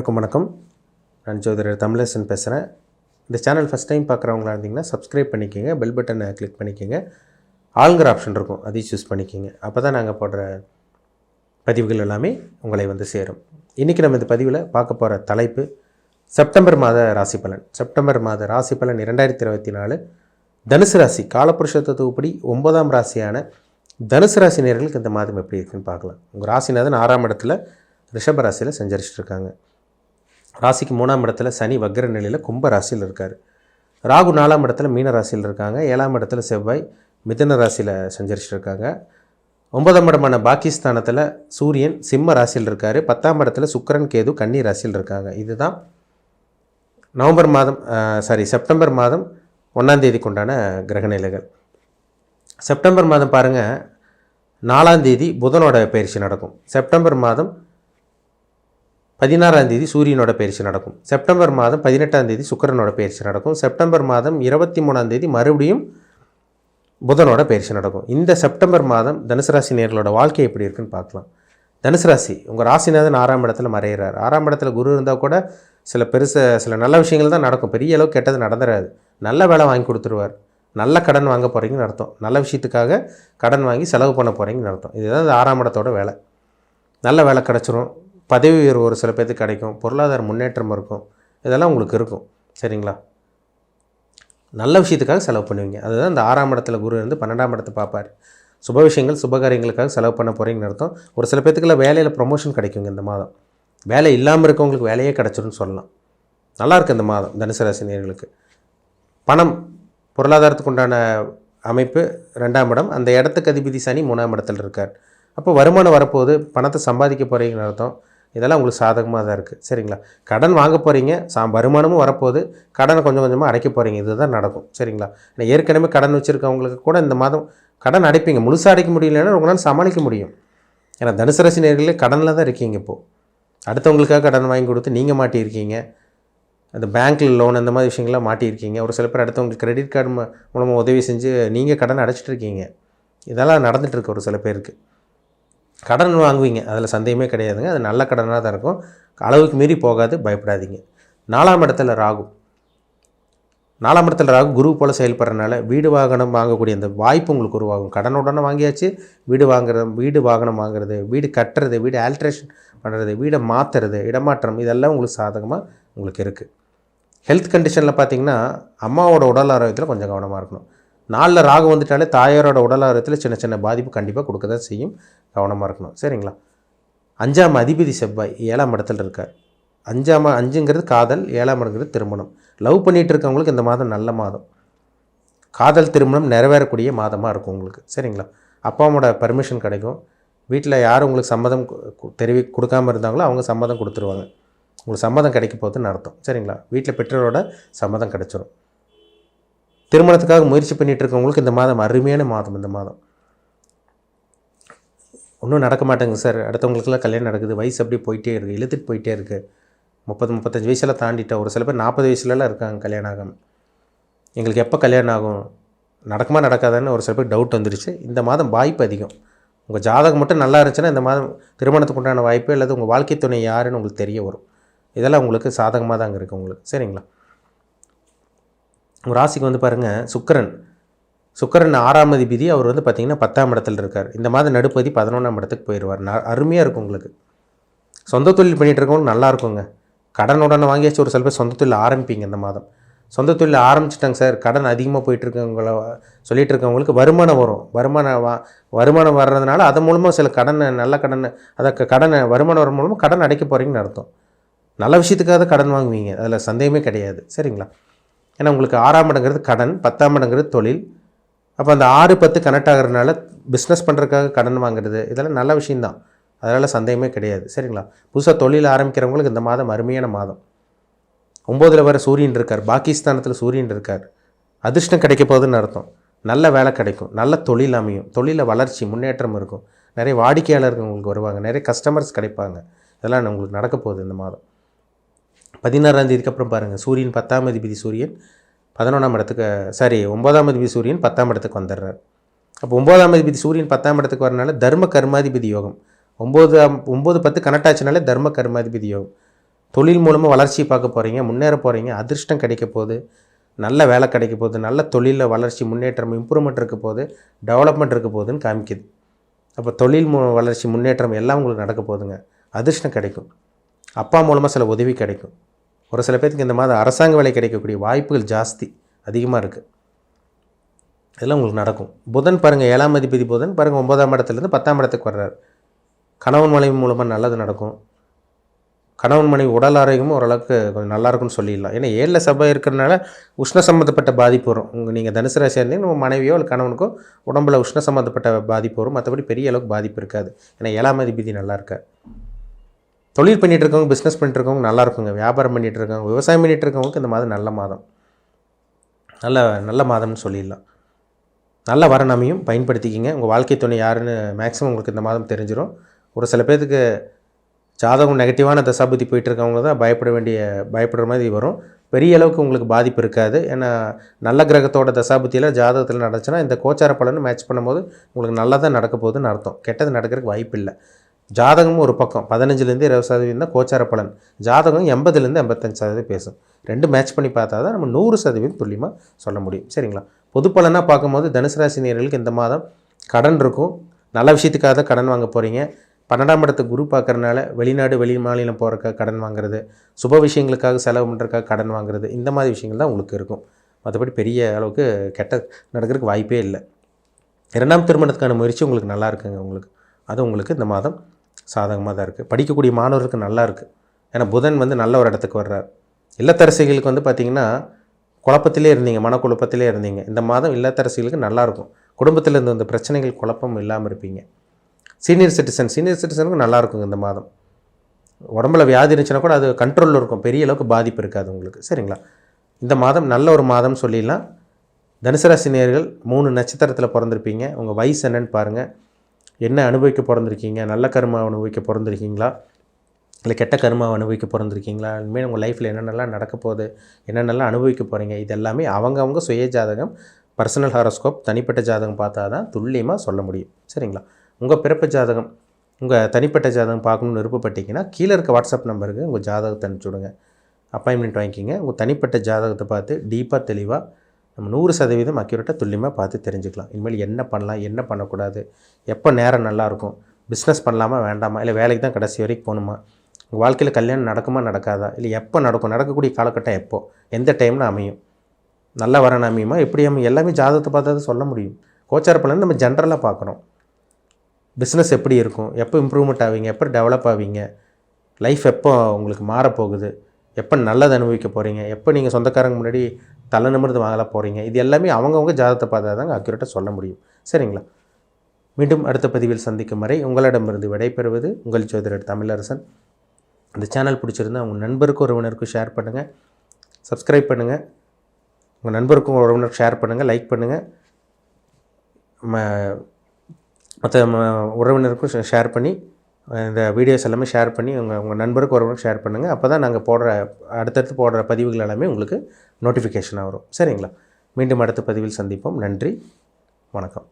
அனைவருக்கும் வணக்கம். நான் ஜோதிடர் தமிழரசன் பேசுகிறேன். இந்த சேனல் ஃபஸ்ட் டைம் பார்க்குறவங்களா இருந்தீங்கன்னா சப்ஸ்கிரைப் பண்ணிக்கோங்க, பெல் பட்டனை கிளிக் பண்ணிக்கோங்க, ஆளுங்கிற ஆப்ஷன் இருக்கும் அதையும் சூஸ் பண்ணிக்கோங்க. அப்போ தான் நாங்கள் போடுற பதிவுகள் எல்லாமே உங்களை வந்து சேரும். இன்றைக்கி நம்ம இந்த பதிவில் பார்க்க போகிற தலைப்பு செப்டம்பர் மாத ராசி பலன். செப்டம்பர் மாத ராசி பலன் 2024 தனுசு ராசி காலபுருஷ தத்துவப்படி 9ஆம் ராசியான தனுசு ராசி நேயர்களுக்கு இந்த மாதம் எப்படி இருக்குன்னு பார்க்கலாம். உங்கள் ராசிநாதன் 6ஆம் இடத்துல ரிஷப ராசியில் சஞ்சரிச்சிட்ருக்காங்க. ராசிக்கு 3ஆம் இடத்துல சனி வக்ர நிலையில் கும்ப ராசியில் இருக்கார். ராகு 4ஆம் இடத்துல மீன ராசியில் இருக்காங்க. 7ஆம் இடத்துல செவ்வாய் மிதுன ராசியில் சஞ்சரிச்சிட்ருக்காங்க. 9ஆம் இடமான பாகிஸ்தானத்தில் சூரியன் சிம்ம ராசியில் இருக்கார். 10ஆம் இடத்துல சுக்கிரன் கேது கன்னி ராசியில் இருக்காங்க. இதுதான் செப்டம்பர் மாதம் 1ஆம் தேதிக்கு உண்டான கிரகநிலைகள். செப்டம்பர் மாதம் பாருங்கள், 4ஆம் தேதி புதனோட பயிற்சி நடக்கும். செப்டம்பர் மாதம் 16ஆம் தேதி சூரியனோட பயிற்சி நடக்கும். செப்டம்பர் மாதம் 18ஆம் தேதி சுக்கிரனோட பயிற்சி நடக்கும். செப்டம்பர் மாதம் 23ஆம் தேதி மறுபடியும் புதனோட பயிற்சி நடக்கும். இந்த செப்டம்பர் மாதம் தனுசு ராசி நேயர்களோட வாழ்க்கை எப்படி இருக்குன்னு பார்க்கலாம். தனுசு ராசி உங்கள் ராசிநாதன் 6ஆம் இடத்துல மறைகிறார். 6ஆம் இடத்துல குரு இருந்தால் கூட சில நல்ல விஷயங்கள் தான் நடக்கும். பெரிய அளவுக்கு கெட்டது நடந்துடாது. நல்ல வேலை வாங்கி கொடுத்துருவார். நல்ல கடன் வாங்க போகிறீங்கன்னு அர்த்தம். நல்ல விஷயத்துக்காக கடன் வாங்கி செலவு பண்ண போகிறீங்கன்னு அர்த்தம். இதுதான் இந்த 6ஆம் இடத்தோட வேலை. நல்ல வேலை கிடச்சிரும். பதவி உயர்வு ஒரு சில பேருக்கு கிடைக்கும். பொருளாதார முன்னேற்றம் இருக்கும். இதெல்லாம் உங்களுக்கு இருக்கும். சரிங்களா? நல்ல விஷயத்துக்காக செலவு பண்ணுவீங்க. அதுதான் இந்த 6ஆம் இடத்துல குரு இருந்து 12ஆம் இடத்தை பார்ப்பார். சுப விஷயங்கள் சுபகாரியங்களுக்காக செலவு பண்ண போகிறீங்கன்னு அர்த்தம். ஒரு சில பேத்துக்குலாம் வேலையில் ப்ரொமோஷன் கிடைக்குங்க இந்த மாதம். வேலை இல்லாமல் இருக்கவங்களுக்கு வேலையே கிடச்சிருன்னு சொல்லலாம். நல்லாயிருக்கு இந்த மாதம் தனுசு ராசி நேயர்களுக்கு. பணம் பொருளாதாரத்துக்கு உண்டான அமைப்பு 2ஆம் இடம். அந்த இடத்துக்கு அதிபதி சனி 3ஆம் இடத்துல இருக்கார். அப்போ வருமானம் வரப்போகுது, பணத்தை சம்பாதிக்க போகிறீங்கன்னு அர்த்தம். இதெல்லாம் உங்களுக்கு சாதகமாக தான் இருக்குது. சரிங்களா? கடன் வாங்க போகிறீங்க, வருமானமும் வரப்போகுது, கடனை கொஞ்சம் கொஞ்சமாக அடைக்க போகிறீங்க. இதுதான் நடக்கும். சரிங்களா? ஏன்னா ஏற்கனவே கடன் வச்சுருக்கவங்களுக்கு கூட இந்த மாதம் கடன் அடைப்பீங்க. முழுசாக அடைக்க முடியலன்னா உங்களால் சமாளிக்க முடியும். ஏன்னா தனுசு ராசி நேயர்களே கடனில் தான் இருக்கீங்க. இப்போது அடுத்தவங்களுக்காக கடன் வாங்கி கொடுத்து நீங்கள் மாட்டியிருக்கீங்க. அந்த பேங்க்கில் லோன் அந்த மாதிரி விஷயங்கள்லாம் மாட்டியிருக்கீங்க. ஒரு சில பேர் அடுத்தவங்களுக்கு கிரெடிட் கார்டு மூலமாக உதவி செஞ்சு நீங்கள் கடன் அடைச்சிட்டு இருக்கீங்க. இதெல்லாம் நடந்துகிட்ருக்கு. ஒரு சில பேருக்கு கடன் வாங்குவீங்க, அதில் சந்தேகமே கிடையாதுங்க. அது நல்ல கடனாக தான் இருக்கும். அளவுக்கு மீறி போகாது, பயப்படாதீங்க. 4ஆம் இடத்துல ராகு. 4ஆம் இடத்துல ராகு குரு போல் செயல்படுறதுனால வீடு வாகனம் வாங்கக்கூடிய அந்த வாய்ப்பு உங்களுக்கு உருவாகும். கடனுடனே வாங்கியாச்சு, வீடு வாகனம் வாங்குறது, வீடு கட்டுறது, வீடு ஆல்ட்ரேஷன் பண்ணுறது, வீடை மாற்றுறது, இடமாற்றம், இதெல்லாம் உங்களுக்கு சாதகமாக உங்களுக்கு இருக்குது. ஹெல்த் கண்டிஷனில் பார்த்திங்கன்னா அம்மாவோட உடல் ஆரோக்கியத்தில் கொஞ்சம் கவனமாக இருக்கணும். 4ல் ராகு வந்துட்டாலே தாயாரோட உடல் ஆரோக்கியத்தில் சின்ன சின்ன பாதிப்பு கண்டிப்பாக கொடுக்க தான் செய்யும். கவனமாக இருக்கணும். சரிங்களா? 5ஆம் அதிபதி செவ்வாய் 7ஆம் இடத்துல இருக்கார். 5ங்கிறது காதல், 7ஆம் இடங்கிறது திருமணம். லவ் பண்ணிகிட்டு இருக்கவங்களுக்கு இந்த மாதம் நல்ல மாதம். காதல் திருமணம் நிறைவேறக்கூடிய மாதமாக இருக்கும் உங்களுக்கு. சரிங்களா? அப்பா அம்மாவோட பர்மிஷன் கிடைக்கும். வீட்டில் யார் உங்களுக்கு சம்மதம் கொடுக்காமல் இருந்தாங்களோ அவங்க சம்மதம் கொடுத்துருவாங்க. உங்களுக்கு சம்மதம் கிடைக்க போகுதுன்னு அர்த்தம். சரிங்களா? வீட்டில் பெற்றோரோட சம்மதம் கிடைச்சிரும். திருமணத்துக்காக முயற்சி பண்ணிகிட்டு இருக்கவங்களுக்கு இந்த மாதம் அருமையான மாதம். இந்த மாதம் ஒன்றும் நடக்க மாட்டேங்க சார், அடுத்தவங்களுக்கெல்லாம் கல்யாணம் நடக்குது, வயசு அப்படியே போயிட்டே இருக்குது, இழுத்துட்டு போயிட்டே இருக்குது, 30-35 வயசெல்லாம் தாண்டிட்டா, ஒரு சில பேர் 40 வயசுலலாம் இருக்காங்க கல்யாணம் ஆகாமல். எங்களுக்கு எப்போ கல்யாணம் ஆகும், நடக்குமா நடக்காதான்னு ஒரு சில பேர் டவுட் வந்துருச்சு. இந்த மாதம் வாய்ப்பு அதிகம். உங்கள் ஜாதகம் மட்டும் நல்லா இருந்துச்சுன்னா இந்த மாதம் திருமணத்துக்கு உண்டான வாய்ப்பு அல்லது உங்கள் வாழ்க்கை துணை யாருன்னு உங்களுக்கு தெரிய வரும். இதெல்லாம் உங்களுக்கு சாதகமாக தாங்க இருக்குது உங்களுக்கு. சரிங்களா? உங்கள் ராசிக்கு வந்து பாருங்கள், சுக்கிரன் 6ஆம் அதிபதி. அவர் வந்து பார்த்திங்கன்னா 10ஆம் இடத்துல இருக்கார். இந்த மாதம் நடுப்பதி 11ஆம் இடத்துக்கு போயிடுவார். அருமையாக இருக்கும் உங்களுக்கு. சொந்த தொழில் பண்ணிகிட்டு இருக்கவங்களுக்கு நல்லா இருக்குங்க. கடனுடனே வாங்கியாச்சு. ஒரு சில பேர் சொந்த தொழில் ஆரம்பிப்பீங்க இந்த மாதம். சொந்த தொழில் ஆரம்பிச்சிட்டாங்க சார், கடன் அதிகமாக போயிட்டுருக்கவங்கள சொல்லிகிட்டு இருக்கவங்களுக்கு வருமானம் வரும். வருமானம் வர்றதுனால அதன் மூலமாக சில கடனை வருமானம் வர மூலமாக கடன் அடைக்க போகிறீங்கன்னு அர்த்தம். நல்ல விஷயத்துக்காக கடன் வாங்குவீங்க, அதில் சந்தேகமே கிடையாது. சரிங்களா? ஏன்னா உங்களுக்கு 6ஆம் இடங்கிறது கடன், 10ஆம் இடங்கிறது தொழில். அப்போ அந்த 6-10 கனெக்ட் ஆகிறதுனால பிஸ்னஸ் பண்ணுறதுக்காக கடன் வாங்குறது, இதெல்லாம் நல்ல விஷயந்தான். அதனால் சந்தேகமே கிடையாது. சரிங்களா? புதுசாக தொழில் ஆரம்பிக்கிறவங்களுக்கு இந்த மாதம் அருமையான மாதம். 9ல் வர சூரியன் இருக்கார். பாகிஸ்தானத்தில் சூரியன் இருக்கார். அதிர்ஷ்டம் கிடைக்க போகுதுன்னு அர்த்தம். நல்ல வேலை கிடைக்கும், நல்ல தொழில் அமையும், தொழிலில் வளர்ச்சி முன்னேற்றம் இருக்கும், நிறைய வாடிக்கையாளர்கள் உங்களுக்கு வருவாங்க, நிறைய கஸ்டமர்ஸ் கிடைப்பாங்க. இதெல்லாம் உங்களுக்கு நடக்க போகுது இந்த மாதம். 16ஆம் தேதிக்கு அப்புறம் பாருங்கள், சூரியன் 10ஆம் அதிபதி சூரியன் 9ஆம் அதிபதி சூரியன் 10ஆம் இடத்துக்கு வந்துடுறார். அப்போ 9ஆம் அதிபதி சூரியன் 10ஆம் இடத்துக்கு வரனால தர்ம கர்மாதிபதி யோகம். 9-10 கனெக்ட் ஆச்சுனாலே தர்ம கர்மாதிபதி யோகம். தொழில் மூலமாக வளர்ச்சி பார்க்க போகிறீங்க, முன்னேற போகிறீங்க, அதிர்ஷ்டம் கிடைக்க போகுது, நல்ல வேலை கிடைக்க போகுது, நல்ல தொழிலில் வளர்ச்சி முன்னேற்றம் இம்ப்ரூவ்மெண்ட் இருக்க போகுது, டெவலப்மெண்ட் இருக்க போகுதுன்னு காமிக்குது. அப்போ தொழில் வளர்ச்சி முன்னேற்றம் எல்லாம் உங்களுக்கு நடக்க போகுதுங்க. அதிர்ஷ்டம் கிடைக்கும், அப்பா மூலமாக சில உதவி கிடைக்கும். ஒரு சில பேருக்கு இந்த மாதிரி அரசாங்க வேலை கிடைக்கக்கூடிய வாய்ப்புகள் ஜாஸ்தி அதிகமாக இருக்குது. இதெல்லாம் உங்களுக்கு நடக்கும். புதன் பாருங்கள், 7ஆம் அதிபதி புதன் பாருங்கள் 9ஆம் இடத்துலேருந்து 10ஆம் இடத்துக்கு வர்றார். கணவன் மனைவி மூலமாக நல்லது நடக்கும். கணவன் மனைவி உடல் ஆரோக்கியமும் ஓரளவுக்கு கொஞ்சம் நல்லாயிருக்குன்னு சொல்லிடலாம். ஏன்னா 7ல் செவ்வாய் இருக்கிறனால உஷ்ண சம்மந்தப்பட்ட பாதிப்பு வரும். நீங்கள் தனுசு ராசியாக இருந்தீங்கன்னா உங்கள் மனைவியோ இல்லை கணவனுக்கோ உடம்புல உஷ்ண சம்மந்தப்பட்ட பாதிப்பு வரும். மற்றபடி பெரிய அளவுக்கு பாதிப்பு இருக்காது. ஏன்னா 7ஆம் அதிபதி நல்லா இருக்கார். தொழில் பண்ணிகிட்டு இருக்கவங்க, பிஸ்னஸ் பண்ணிட்டு இருக்கவங்க நல்லா இருக்குங்க. வியாபாரம் பண்ணிகிட்டு இருக்கவங்க, விவசாயம் பண்ணிகிட்டு இருக்கவங்களுக்கு இந்த மாதம் நல்ல மாதம், நல்ல மாதம்னு சொல்லிடலாம். நல்ல வரன் அமையும், பயன்படுத்திக்கிங்க. உங்கள் வாழ்க்கை துணை யாருன்னு மேக்ஸிமம் உங்களுக்கு இந்த மாதம் தெரிஞ்சிடும். ஒரு சில பேருக்கு ஜாதகம் நெகட்டிவான தசாபுத்தி போயிட்டுருக்கவங்க தான் பயப்படுற மாதிரி வரும். பெரிய அளவுக்கு உங்களுக்கு பாதிப்பு இருக்காது. ஏன்னா நல்ல கிரகத்தோட தசாபுத்தியில் ஜாதகத்தில் நடந்துச்சுன்னா இந்த கோச்சார பலன்னு மேட்ச் பண்ணும்போது உங்களுக்கு நல்லா தான் நடக்க போகுதுன்னு அர்த்தம். கெட்டது நடக்கிறதுக்கு வாய்ப்பு இல்லை. ஜாதகமும் ஒரு பக்கம் 15லேருந்து 20% தான் கோச்சார பலன். ஜாதகம் 80லேருந்து 85% பேசும். ரெண்டு மேட்ச் பண்ணி பார்த்தா தான் நம்ம 100% துல்லியமாக சொல்ல முடியும். சரிங்களா? பொது பலனாக பார்க்கும்போது தனுசு ராசி நேயர்களுக்கு இந்த மாதம் கடன் இருக்கும். நல்ல விஷயத்துக்காக தான் கடன் வாங்க போகிறீங்க. 12ஆம் இடத்தை குரு பார்க்குறனால வெளிநாடு வெளி மாநிலம் போகிறக்காக கடன் வாங்குறது, சுப விஷயங்களுக்காக செலவு பண்ணுறதுக்காக கடன் வாங்குறது, இந்த மாதிரி விஷயங்கள் தான் உங்களுக்கு இருக்கும். மற்றபடி பெரிய அளவுக்கு கெட்ட நடக்கிறதுக்கு வாய்ப்பே இல்லை. 2ஆம் திருமணத்துக்கான முயற்சி உங்களுக்கு நல்லா இருக்குங்க. அது உங்களுக்கு இந்த மாதம் சாதகமாக தான் இருக்குது. படிக்கக்கூடிய மாணவர்களுக்கு நல்லா இருக்குது. ஏன்னா புதன் நல்ல ஒரு இடத்துக்கு வர்றார். இல்லத்தரசிகளுக்கு பார்த்திங்கன்னா குழப்பத்திலே இருந்தீங்க, மனக்குழப்பத்திலே இருந்தீங்க. இந்த மாதம் இல்லத்தரசிகளுக்கு நல்லாயிருக்கும். குடும்பத்தில் இருந்த இந்த பிரச்சனைகள் குழப்பம் இல்லாமல் இருப்பீங்க. சீனியர் சிட்டிசனுக்கு நல்லாயிருக்குங்க இந்த மாதம். உடம்புல வியாதி இருந்துச்சுன்னா கூட அது கண்ட்ரோலில் இருக்கும். பெரிய அளவுக்கு பாதிப்பு இருக்காது உங்களுக்கு. சரிங்களா? இந்த மாதம் நல்ல ஒரு மாதம் சொல்லிடலாம். தனுசு ராசி நேயர்கள் 3 நட்சத்திரத்தில் பிறந்திருப்பீங்க. உங்கள் வயசு என்னன்னு பாருங்கள். என்ன அனுபவிக்க பிறந்திருக்கீங்க? நல்ல கர்மாவை அனுபவிக்க பிறந்திருக்கீங்களா, இல்லை கெட்ட கர்மாவை அனுபவிக்க பிறந்திருக்கீங்களா, இனிமேல் உங்கள் லைஃப்பில் என்னென்னலாம் நடக்க போகுது, என்னென்னலாம் அனுபவிக்க போகிறீங்க, இது எல்லாமே அவங்கவுங்க சுய ஜாதகம், பர்சனல் ஹாரோஸ்கோப், தனிப்பட்ட ஜாதகம் பார்த்தா தான் துல்லியமாக சொல்ல முடியும். சரிங்களா? உங்கள் பிறப்பு ஜாதகம், உங்கள் தனிப்பட்ட ஜாதகம் பார்க்கணுன்னு விருப்பப்பட்டீங்கன்னா கீழே இருக்க வாட்ஸ்அப் நம்பருக்கு உங்கள் ஜாதகத்தை அனுப்பிச்சுடுங்க. அப்பாயின்மெண்ட் வாங்கிக்கிங்க. உங்கள் தனிப்பட்ட ஜாதகத்தை பார்த்து டீப்பாக தெளிவாக நம்ம 100% அக்யூரேட்டாக துல்லியமாக பார்த்து தெரிஞ்சுக்கலாம். இனிமேல் என்ன பண்ணலாம், என்ன பண்ணக்கூடாது, எப்போ நேரம் நல்லாயிருக்கும், பிஸ்னஸ் பண்ணலாமா வேண்டாமா, இல்லை வேலைக்கு தான் கடைசி வரைக்கும் போகணுமா, உங்கள் வாழ்க்கையில் கல்யாணம் நடக்குமா நடக்காதா, இல்லை எப்போ நடக்கும், நடக்கக்கூடிய காலகட்டம் எப்போ, எந்த டைமில் அமையும், நல்ல வரன் அமையுமா, எப்படி அமையும், எல்லாமே ஜாதகத்தை பார்த்தா தான் சொல்ல முடியும். கோச்சார பலன் நம்ம ஜென்ரலாக பார்க்குறோம். பிஸ்னஸ் எப்படி இருக்கும், எப்போ இம்ப்ரூவ்மெண்ட் ஆவீங்க, எப்போ டெவலப் ஆவீங்க, லைஃப் எப்போ உங்களுக்கு மாறப்போகுது, எப்போ நல்லது அனுபவிக்க போகிறீங்க, எப்போ நீங்கள் சொந்தக்காரங்க முன்னாடி தலை நிமிர்ந்து வாங்கலாம் போகிறீங்க, இது எல்லாமே அவங்கவுங்க ஜாதகத்தை பார்த்தா தாங்க அக்யூரேட்டாக சொல்ல முடியும். சரிங்களா? மீண்டும் அடுத்த பதிவில் சந்திக்கும் வரை உங்களிடமிருந்து விடைபெறுவது உங்கள் ஜோதிடர் தமிழரசன். இந்த சேனல் பிடிச்சிருந்தால் உங்கள் நண்பருக்கும் உறவினருக்கும் ஷேர் பண்ணுங்கள், சப்ஸ்கிரைப் பண்ணுங்கள், உங்கள் நண்பருக்கும் உறவினருக்கு ஷேர் பண்ணுங்கள், லைக் பண்ணுங்கள், மற்ற உறவினருக்கும் ஷேர் பண்ணி இந்த வீடியோஸ் எல்லாமே ஷேர் பண்ணி உங்கள் நண்பருக்கு ஒருவருக்கு ஷேர் பண்ணுங்கள். அப்போ தான் நாங்கள் அடுத்தடுத்து போடுற பதிவுகள் எல்லாமே உங்களுக்கு நோட்டிஃபிகேஷனாக வரும். சரிங்களா? மீண்டும் அடுத்த பதிவில் சந்திப்போம். நன்றி, வணக்கம்.